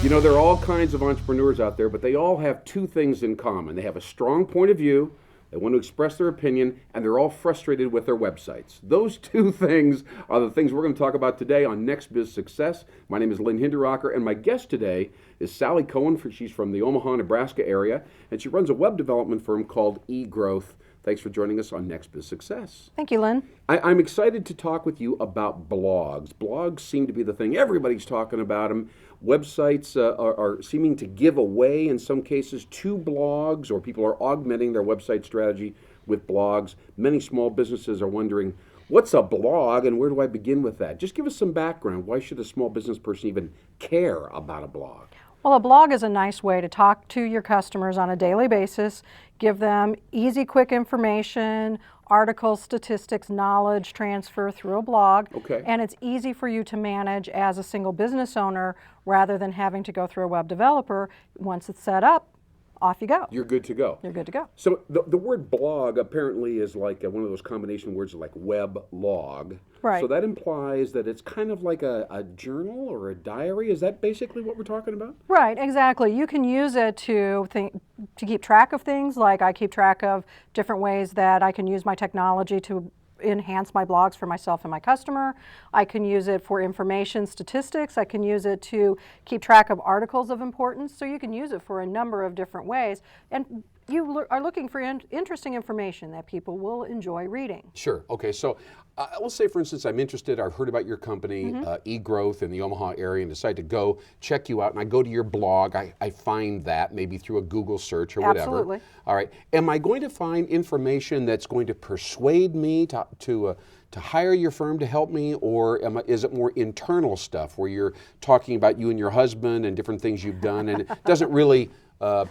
You know, there are all kinds of entrepreneurs out there, but they all have two things in common. They have a strong point of view, they want to express their opinion, and they're all frustrated with their websites. Those two things are the things we're going to talk about today on NxBizSuccess. My name is Lynn Hinderrocker, and my guest today is Sally Cohen. She's from the Omaha, Nebraska area, and she runs a web development firm called eGrowth. Thanks for joining us on NxBizSuccess. Thank you, Lynn. I'm excited to talk with you about blogs. Blogs seem to be the thing. Everybody's talking about them. Websites are seeming to give away, in some cases, to blogs, or people are augmenting their website strategy with blogs. Many small businesses are wondering, what's a blog and where do I begin with that? Just give us some background. Why should a small business person even care about a blog? Well, a blog is a nice way to talk to your customers on a daily basis, give them easy, quick information, articles, statistics, knowledge transfer through a blog. Okay. And it's easy for you to manage as a single business owner rather than having to go through a web developer. Once it's set up, off you go. You're good to go. You're good to go. So the word blog apparently is like one of those combination words like web log. Right. So that implies that it's kind of like a journal or a diary. Is that basically what we're talking about? Right, exactly. You can use it to keep track of things, like I keep track of different ways that I can use my technology to enhance my blogs for myself and my customer. I can use it for information statistics. I can use it to keep track of articles of importance. So you can use it for a number of different ways. And you are looking for interesting information that people will enjoy reading. Sure. Okay. So let's say, for instance, I'm interested. I've heard about your company, eGrowth, in the Omaha area, and decide to go check you out. And I go to your blog. I find that maybe through a Google search or whatever. Absolutely. All right. Am I going to find information that's going to persuade me to hire your firm to help me, or is it more internal stuff where you're talking about you and your husband and different things you've done, and it doesn't really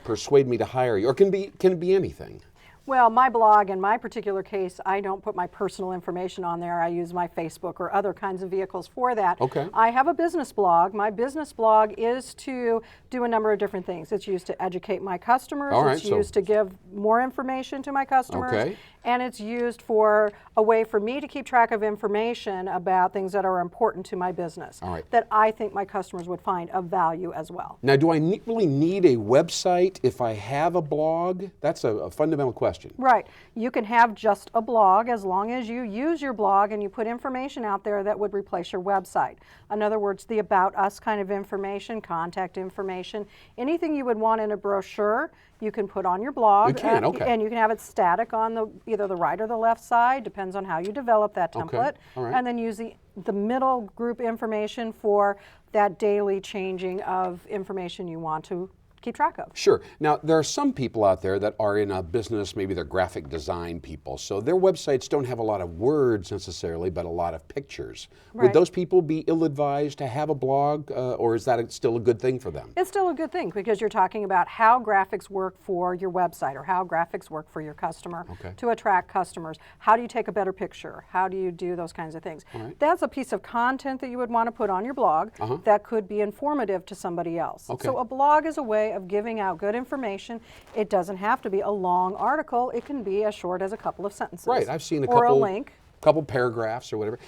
persuade me to hire you, or can it be anything? Well, my blog, in my particular case, I don't put my personal information on there. I use my Facebook or other kinds of vehicles for that. Okay. I have a business blog. My business blog is to do a number of different things. It's used to educate my customers. All right, it's used to give more information to my customers. Okay. And it's used for a way for me to keep track of information about things that are important to my business. All right. That I think my customers would find of value as well. Now, do I really need a website if I have a blog? That's a fundamental question. Right. You can have just a blog as long as you use your blog and you put information out there that would replace your website. In other words, the About Us kind of information, contact information, anything you would want in a brochure, you can put on your blog. You can, okay. And you can have it static on either the right or the left side, depends on how you develop that template. Okay. All right. And then use the middle group information for that daily changing of information you want to keep track of. Sure. Now, there are some people out there that are in a business, maybe they're graphic design people, so their websites don't have a lot of words necessarily, but a lot of pictures. Right. Would those people be ill-advised to have a blog, or is that still a good thing for them? It's still a good thing because you're talking about how graphics work for your website or how graphics work for your customer to attract customers. How do you take a better picture? How do you do those kinds of things? Right. That's a piece of content that you would want to put on your blog that could be informative to somebody else. Okay. So a blog is a way of giving out good information. It doesn't have to be a long article. It can be as short as a couple of sentences. Right. I've seen or a link. couple paragraphs or whatever.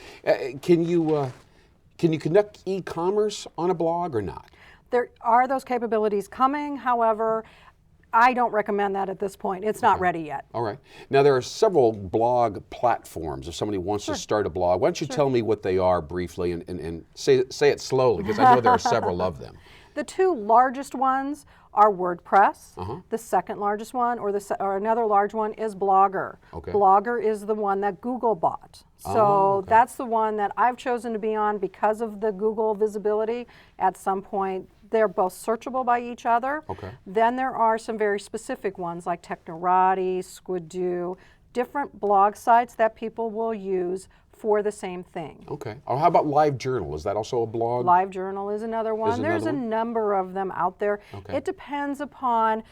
Can you conduct e-commerce on a blog or not? There are those capabilities coming. However, I don't recommend that at this point. It's not ready yet. All right. Now, there are several blog platforms. If somebody wants to start a blog, why don't you tell me what they are briefly and say it slowly, because I know there are several of them. The two largest ones are WordPress. The second largest one, or another large one, is Blogger. Okay. Blogger is the one that Google bought. So that's the one that I've chosen to be on because of the Google visibility. At some point, they're both searchable by each other. Okay. Then there are some very specific ones like Technorati, Squidoo, different blog sites that people will use for the same thing. Okay. Or how about LiveJournal? Is that also a blog? LiveJournal is another one. There's a number of them out there. Okay. It depends upon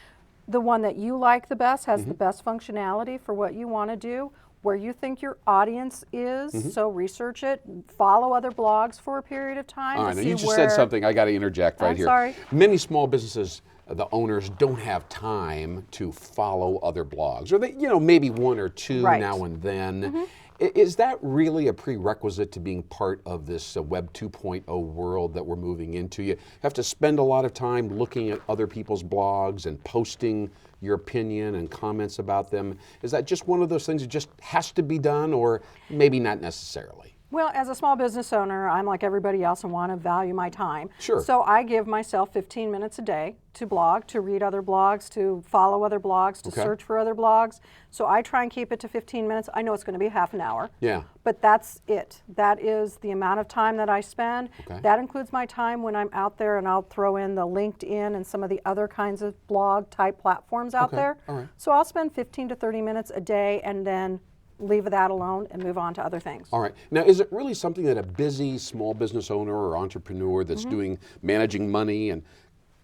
the one that you like the best, has the best functionality for what you want to do, where you think your audience is, so research it, follow other blogs for a period of time. All right, to now see you just said something I got to interject right I'm here. sorry. Many small businesses, the owners don't have time to follow other blogs, or they, maybe one or two Right. now and then. Is that really a prerequisite to being part of this Web 2.0 world that we're moving into? You have to spend a lot of time looking at other people's blogs and posting your opinion and comments about them. Is that just one of those things that just has to be done, or maybe not necessarily? Well, as a small business owner, I'm like everybody else and want to value my time. Sure. So I give myself 15 minutes a day to blog, to read other blogs, to follow other blogs, to search for other blogs. So I try and keep it to 15 minutes. I know it's going to be half an hour. Yeah. But that's it. That is the amount of time that I spend. Okay. That includes my time when I'm out there, and I'll throw in the LinkedIn and some of the other kinds of blog type platforms out there. All right. So I'll spend 15 to 30 minutes a day and then leave that alone and move on to other things. All right. Now, is it really something that a busy small business owner or entrepreneur that's doing managing money and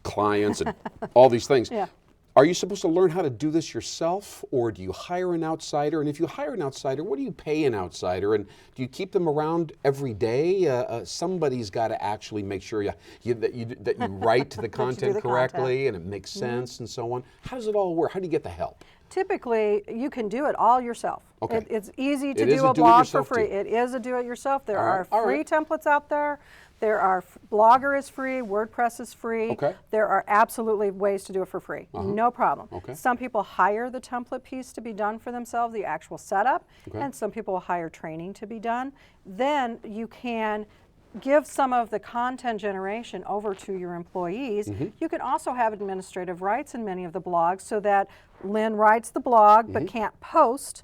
clients and all these things, are you supposed to learn how to do this yourself, or do you hire an outsider? And if you hire an outsider, what do you pay an outsider? And do you keep them around every day? Somebody's got to actually make sure that you write the content correctly and it makes sense and so on. How does it all work? How do you get the help? Typically, you can do it all yourself. Okay. It's easy to It is do a a blog for do-it-yourself free. too. It is a do-it-yourself. There All right. are All free right. templates out there. There are Blogger is free, WordPress is free. Okay. There are absolutely ways to do it for free. No problem. Okay. Some people hire the template piece to be done for themselves, the actual setup, and some people hire training to be done. Then you can give some of the content generation over to your employees. You can also have administrative rights in many of the blogs, so that Lynn writes the blog but can't post.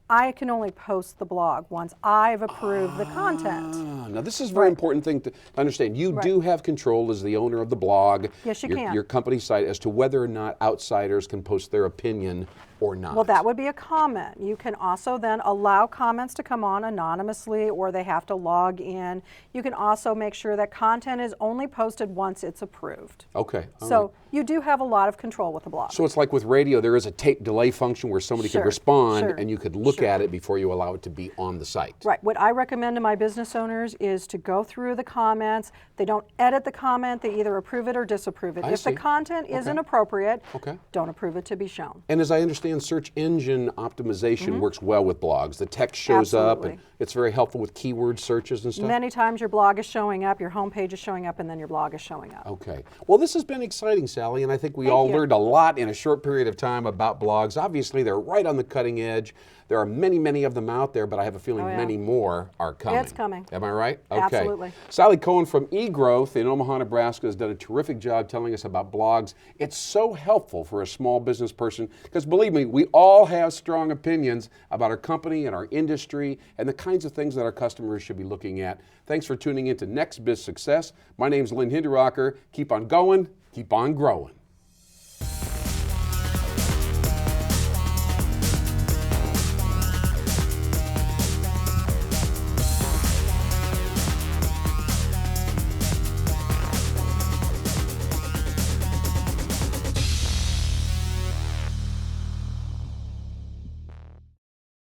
I can only post the blog once I've approved the content. Now, this is a very important thing to understand. You do have control as the owner of the blog, Yes, you can. your company site, as to whether or not outsiders can post their opinion or not. Well, that would be a comment. You can also then allow comments to come on anonymously, or they have to log in. You can also make sure that content is only posted once it's approved. Okay. All So right. you do have a lot of control with the blog. So it's like with radio, there is a tape delay function where somebody could respond sure, and you could look at it before you allow it to be on the site. Right. What I recommend to my business owners is to go through the comments. They don't edit the comment. They either approve it or disapprove it. I If see. the content isn't appropriate, Okay. don't approve it to be shown. And as I understand, search engine optimization works well with blogs. The text shows up, and Absolutely. it's very helpful with keyword searches and stuff. Many times your blog is showing up, your homepage is showing up, and then your blog is showing up. Okay. Well, this has been exciting, Sally, and I think we all you. learned a lot in a short period of time about blogs. Obviously, they're right on the cutting edge. There are many, many of them out there, but I have a feeling many more are coming. It's coming. Am I right? Okay. Absolutely. Sally Cohen from eGrowth in Omaha, Nebraska has done a terrific job telling us about blogs. It's so helpful for a small business person because, believe me, we all have strong opinions about our company and our industry and the kinds of things that our customers should be looking at. Thanks for tuning in to NxBizSuccess. My name's Lynn Hinderrocker. Keep on going, keep on growing.